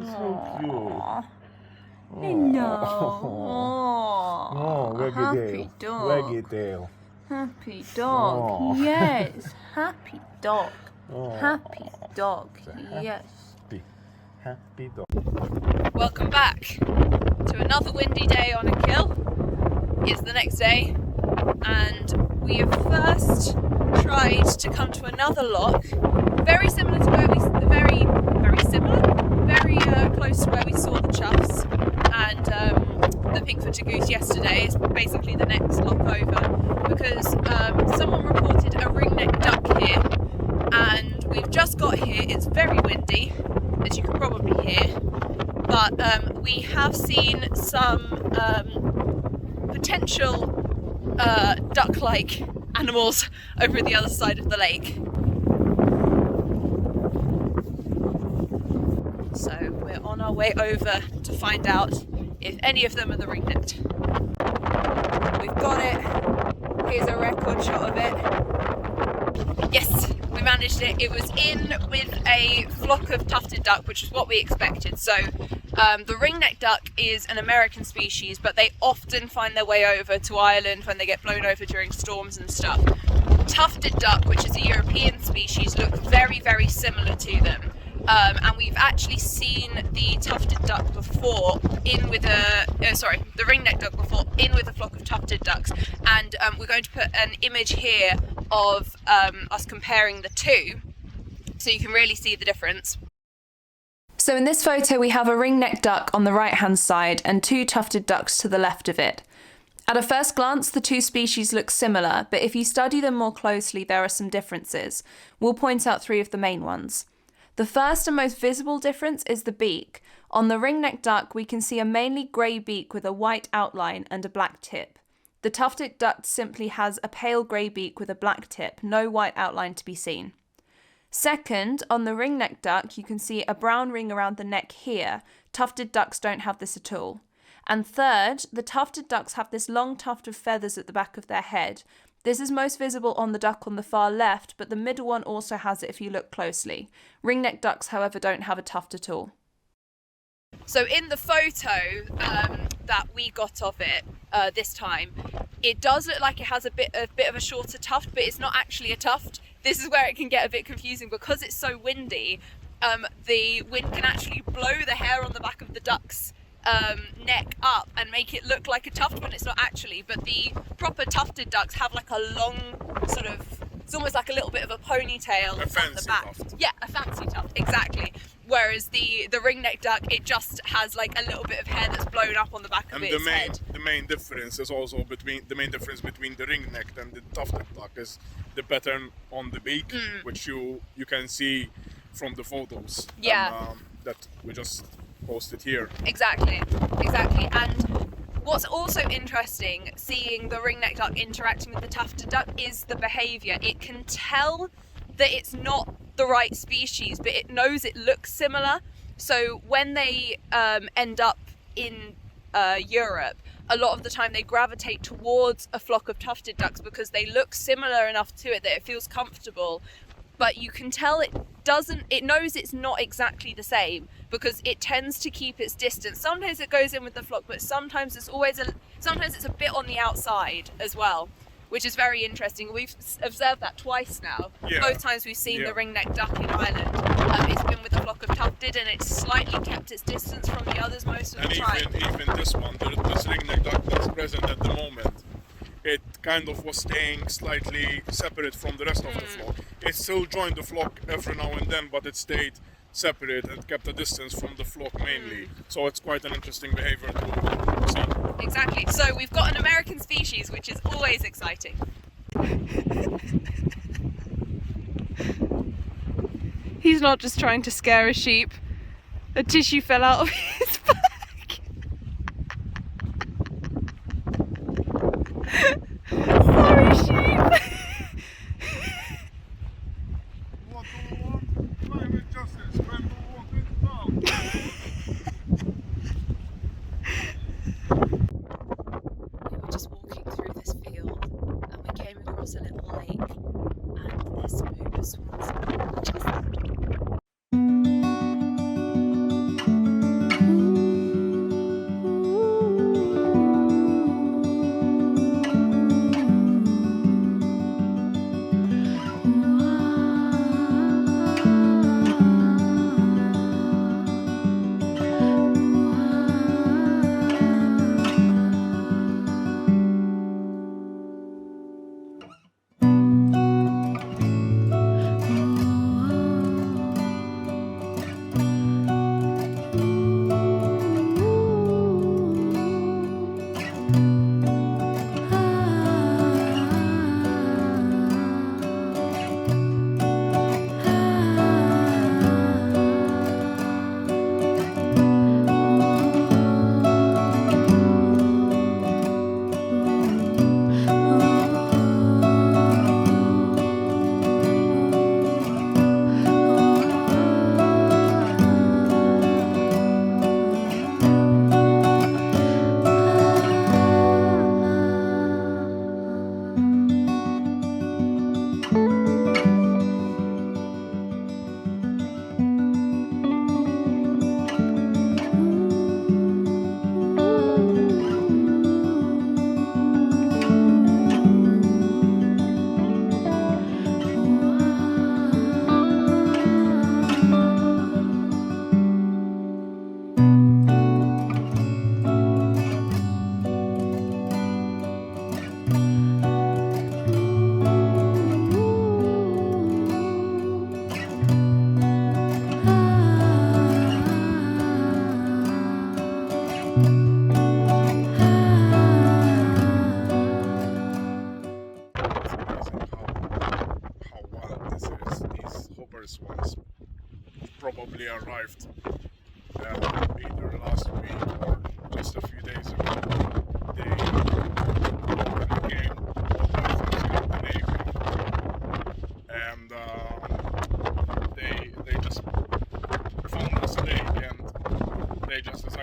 so cute. No. Happy dog. Waggy tail. Happy dog. Yes. Happy dog. Happy dog. Yes. Happy dog. Welcome back to another windy day on Achill. It's the next day, and we have first tried to come to another lock, very similar to where we, very close to where we saw the chuffs and the pink-footed goose yesterday. It's basically the next lock over, because someone reported a ringneck duck here, and we've just got here. It's very windy, as you can probably hear, but we have seen some potential duck-like animals over the other side of the lake. So we're on our way over to find out if any of them are the ringnecked. We've got it. Here's a record shot of it. Yes, we managed it. It was in with a flock of tufted duck, which is what we expected. So the ringneck duck is an American species, but they often find their way over to Ireland when they get blown over during storms and stuff. Tufted duck, which is a European species, look very, very similar to them. And we've actually seen the tufted duck before in with the ringneck duck before in with a flock of tufted ducks. And we're going to put an image here of us comparing the two, so you can really see the difference. So in this photo we have a ringneck duck on the right hand side and two tufted ducks to the left of it. At a first glance the two species look similar, but if you study them more closely there are some differences. We'll point out three of the main ones. The first and most visible difference is the beak. On the ringneck duck we can see a mainly grey beak with a white outline and a black tip. The tufted duck simply has a pale grey beak with a black tip, no white outline to be seen. Second, on the ringneck duck you can see a brown ring around the neck here. Tufted ducks don't have this at all. And third, the tufted ducks have this long tuft of feathers at the back of their head. This is most visible on the duck on the far left, but the middle one also has it if you look closely. Ringneck ducks, however, don't have a tuft at all. So in the photo that we got of it this time, it does look like it has a bit of a shorter tuft, but it's not actually a tuft. This is where it can get a bit confusing because it's so windy. The wind can actually blow the hair on the back of the duck's neck up and make it look like a tuft when it's not actually, but the proper tufted ducks have like a long sort of, it's almost like a little bit of a ponytail on the back. Tuft. Yeah, a fancy tuft, exactly. Whereas the ringneck duck, it just has like a little bit of hair that's blown up on the back of its head. The main difference is also between the ringnecked and the tufted duck is the pattern on the beak, which you can see from the photos. Yeah. That we just posted here. Exactly. And what's also interesting, seeing the ringneck duck interacting with the tufted duck, is the behaviour. It can tell that it's not the right species, but it knows it looks similar. So when they end up in Europe, a lot of the time they gravitate towards a flock of tufted ducks because they look similar enough to it that it feels comfortable. But you can tell it knows it's not exactly the same because it tends to keep its distance. Sometimes it goes in with the flock, but sometimes it's a bit on the outside as well, which is very interesting. We've observed that twice now. Yeah. Both times we've seen the ringneck duck in Ireland. It's been with a flock of tufted and it's slightly kept its distance from the others most of the time. And even this one, this ringneck duck that's present at the moment, it kind of was staying slightly separate from the rest of the flock. It still joined the flock every now and then, but it stayed separate and kept a distance from the flock mainly. So it's quite an interesting behavior to see. Exactly. So we've got an American species, which is always exciting. He's not just trying to scare a sheep. A tissue fell out of his back. Sorry, sheep. What do you want? Climate justice. When do you want it now? We were just walking through this field and we came across a little lake and this moose was just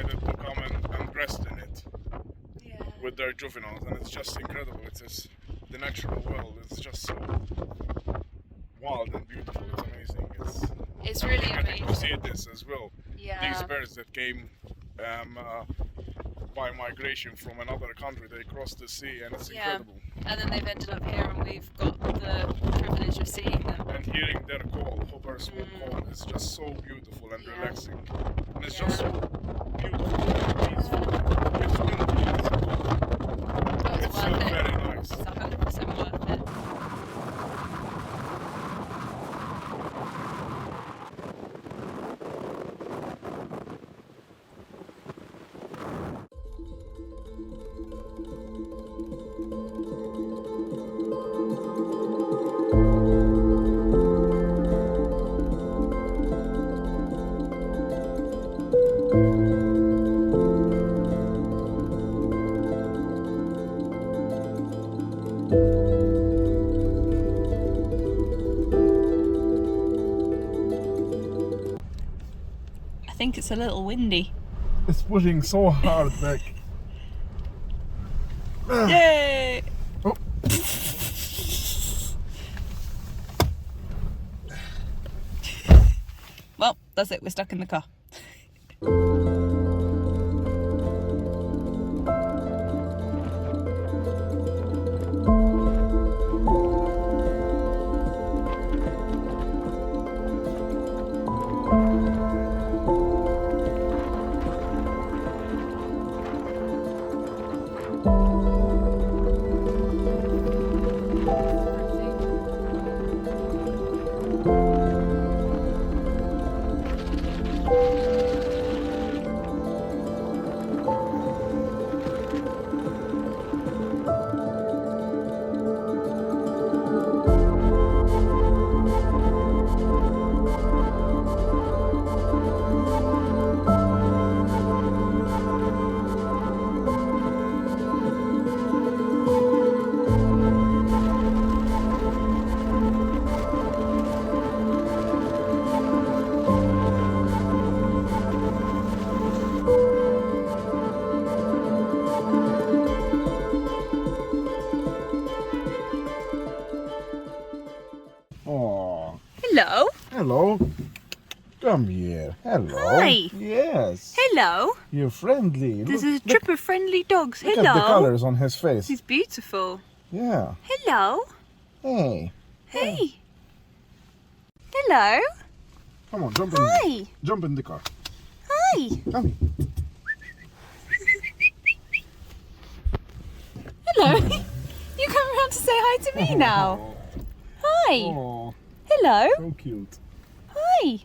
decided to come and rest in it Yeah. with their juveniles, and it's just incredible. It's the natural world is just so wild and beautiful. It's amazing. It's really getting to see amazing. this as well. Yeah. These birds that came by migration from another country, they crossed the sea, and it's incredible. And then they've ended up here, and we've got the privilege of seeing them. And hearing their call, Hopper's call, is just so beautiful and relaxing. And it's just so beautiful and peaceful. It's windy, it's cold. It's worth it. very nice. It's 100% worth it. I think it's a little windy. It's pushing so hard back. Yay! Oh. Well, that's it. We're stuck in the car. Oh, Hello. hello. Come here. Hello. Hi. Yes. Hello. You're friendly. There's look, a trip of friendly dogs. look Hello. at the colors on his face. He's beautiful. Yeah. Hello. Hey. Hey. Hello. Come on, jump in. Hi. Jump in the car. Hi. Come here. Hello. You come around to say hi to me now. Hi. Oh, Hello. so cute. Hi.